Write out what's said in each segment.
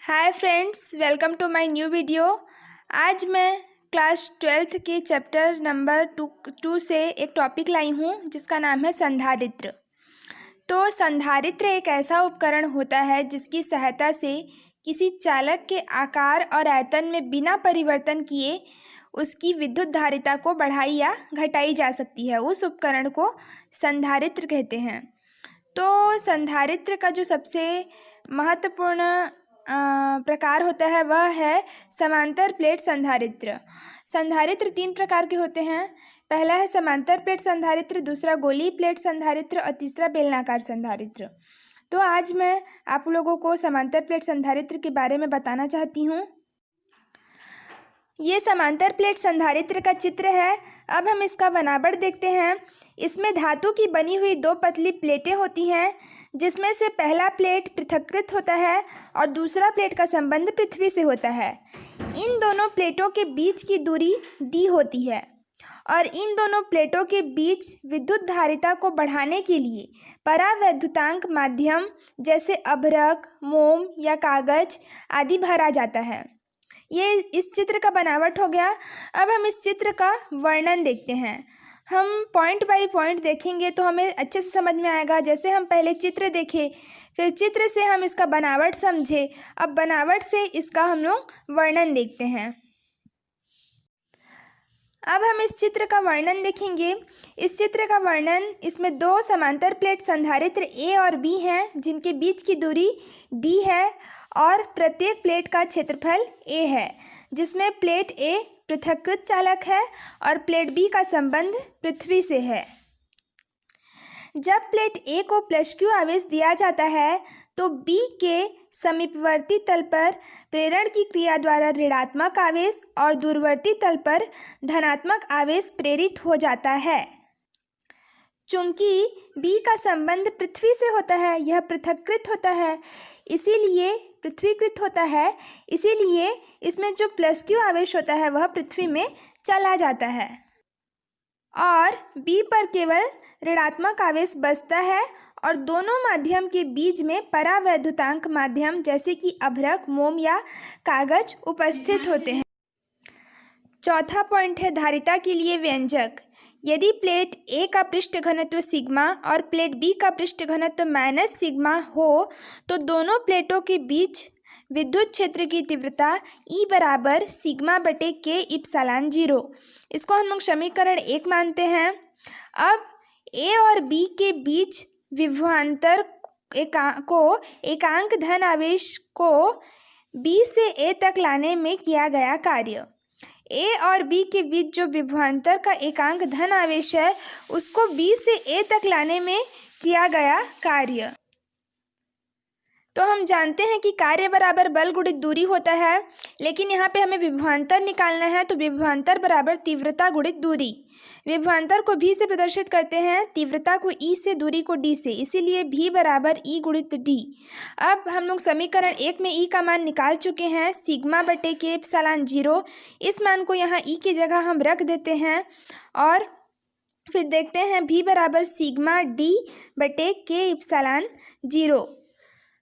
Hi friends, welcome to my new video. आज मैं class 12th के चैप्टर नंबर टू से एक टॉपिक लाई हूँ जिसका नाम है संधारित्र। तो संधारित्र एक ऐसा उपकरण होता है जिसकी सहायता से किसी चालक के आकार और आयतन में बिना परिवर्तन किए उसकी विद्युत धारिता को बढ़ाई या घटाई जा सकती है। उस उपकरण को संधारित्र कहते हैं। तो संधारित्र का जो सबसे महत्वपूर्ण प्रकार होता है वह है समांतर प्लेट संधारित्र। संधारित्र 3 प्रकार के होते हैं। पहला है समांतर प्लेट संधारित्र, दूसरा गोलीय प्लेट संधारित्र और तीसरा बेलनाकार संधारित्र। तो आज मैं आप लोगों को समांतर प्लेट संधारित्र के बारे में बताना चाहती हूँ। ये समांतर प्लेट संधारित्र का चित्र है। अब हम इसका बनावट देखते हैं। इसमें धातु की बनी हुई 2 पतली प्लेटें होती हैं, जिसमें से पहला प्लेट पृथक्कृत होता है और दूसरा प्लेट का संबंध पृथ्वी से होता है। इन दोनों प्लेटों के बीच की दूरी d होती है और इन दोनों प्लेटों के बीच विद्युत धारिता को बढ़ाने के लिए परावैद्युतांक माध्यम जैसे अभ्रक, मोम या कागज आदि भरा जाता है। ये इस चित्र का बनावट हो गया। अब हम इस चित्र का वर्णन देखते हैं। हम पॉइंट बाय पॉइंट देखेंगे तो हमें अच्छे से समझ में आएगा। जैसे हम पहले चित्र देखें, फिर चित्र से हम इसका बनावट समझे। अब बनावट से इसका हम लोग वर्णन देखते हैं। अब हम इस चित्र का वर्णन देखेंगे। इस चित्र का वर्णन, इसमें 2 समांतर प्लेट संधारित्र A और B हैं, जिनके बीच की दूरी D है और प्रत्येक प्लेट का क्षेत्रफल A है, जिसमें प्लेट A पृथक्कृत चालक है और प्लेट B का संबंध पृथ्वी से है। जब प्लेट A को +Q आवेश दिया जाता है तो B के समीपवर्ती तल पर प्रेरण की क्रिया द्वारा ऋणात्मक आवेश और दूरवर्ती तल पर धनात्मक आवेश प्रेरित हो जाता है। चूंकि B का संबंध पृथ्वी से होता है, यह पृथक्कृत होता है, इसीलिए पृथ्वीकृत होता है, इसीलिए इसमें जो +Q आवेश होता है वह पृथ्वी में चला जाता है और B पर केवल ऋणात्मक आवेश बचता है और दोनों माध्यम के बीच में परावैद्युतांक माध्यम जैसे कि अभ्रक, मोम या कागज उपस्थित होते हैं। चौथा पॉइंट है धारिता के लिए व्यंजक। यदि प्लेट A का पृष्ठ घनत्व सिग्मा और प्लेट B का पृष्ठ घनत्व -सिग्मा हो तो दोनों प्लेटों के बीच विद्युत क्षेत्र की तीव्रता E बराबर सिग्मा बटे K इप्सिलॉन 0। इसको हम लोग समीकरण 1 मानते हैं। अब A और B के बीच विभवांतर को एकांक धन आवेश को B से A तक लाने में किया गया कार्य। A और B के बीच जो विभवांतर का एकांक धन आवेश है उसको B से A तक लाने में किया गया कार्य। तो हम जानते हैं कि कार्य बराबर बल गुणित दूरी होता है, लेकिन यहाँ पे हमें विभवांतर निकालना है। तो विभवांतर बराबर तीव्रता गुणित दूरी। विभवांतर को V से प्रदर्शित करते हैं, तीव्रता को E से, दूरी को D से, इसीलिए V बराबर E गुणित D। अब हम लोग समीकरण 1 में E का मान निकाल चुके हैं, सिग्मा बटे K इप्सिलॉन 0। इस मान को यहाँ E की जगह हम रख देते हैं और फिर देखते हैं V बराबर सिग्मा D बटे K इप्सिलॉन 0।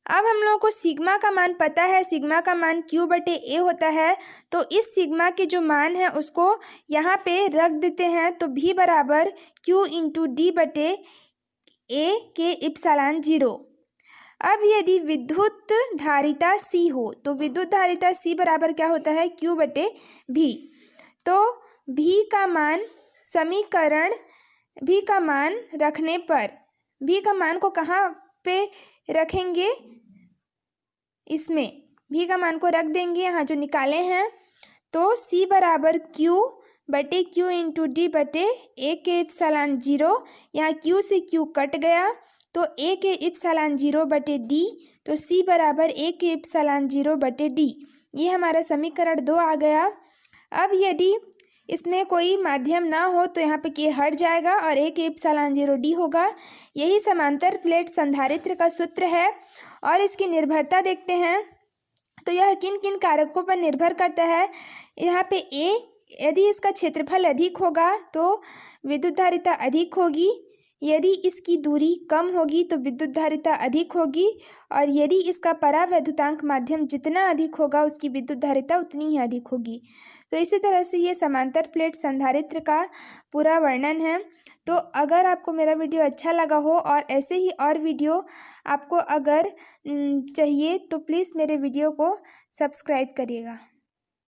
अब हम लोगों को सिग्मा का मान पता है, सिग्मा का मान Q बटे A होता है। तो इस सिग्मा के जो मान है उसको यहाँ पे रख देते हैं। तो V बराबर Q इंटू D बटे A के इप्सिलॉन 0। अब यदि विद्युत धारिता C हो तो विद्युत धारिता C बराबर क्या होता है, Q बटे V। तो V का मान, समीकरण V का मान रखने पर, V का मान को कहाँ पे रखेंगे, इसमें V का मान को रख देंगे यहाँ जो निकाले हैं। तो C बराबर Q बटे Q इंटू D बटे A के इप्सिलॉन 0। यहाँ Q से Q कट गया तो A के इप्सिलॉन 0 बटे D। तो C बराबर A के इप्सिलॉन 0 बटे D। ये हमारा समीकरण 2 आ गया। अब यदि इसमें कोई माध्यम ना हो तो यहाँ पे K हट जाएगा और A के इप्सिलॉन 0 D होगा। यही समांतर प्लेट संधारित्र का सूत्र है। और इसकी निर्भरता देखते हैं तो यह किन किन कारकों पर निर्भर करता है। यहाँ पे A, यदि इसका क्षेत्रफल अधिक होगा तो विद्युत धारिता अधिक होगी। यदि इसकी दूरी कम होगी तो विद्युत धारिता अधिक होगी, और यदि इसका परावैद्युतांक माध्यम जितना अधिक होगा उसकी विद्युत धारिता उतनी ही अधिक होगी। तो इसी तरह से ये समांतर प्लेट संधारित्र का पूरा वर्णन है। तो अगर आपको मेरा वीडियो अच्छा लगा हो और ऐसे ही और वीडियो आपको अगर चाहिए तो प्लीज़ मेरे वीडियो को सब्सक्राइब करिएगा।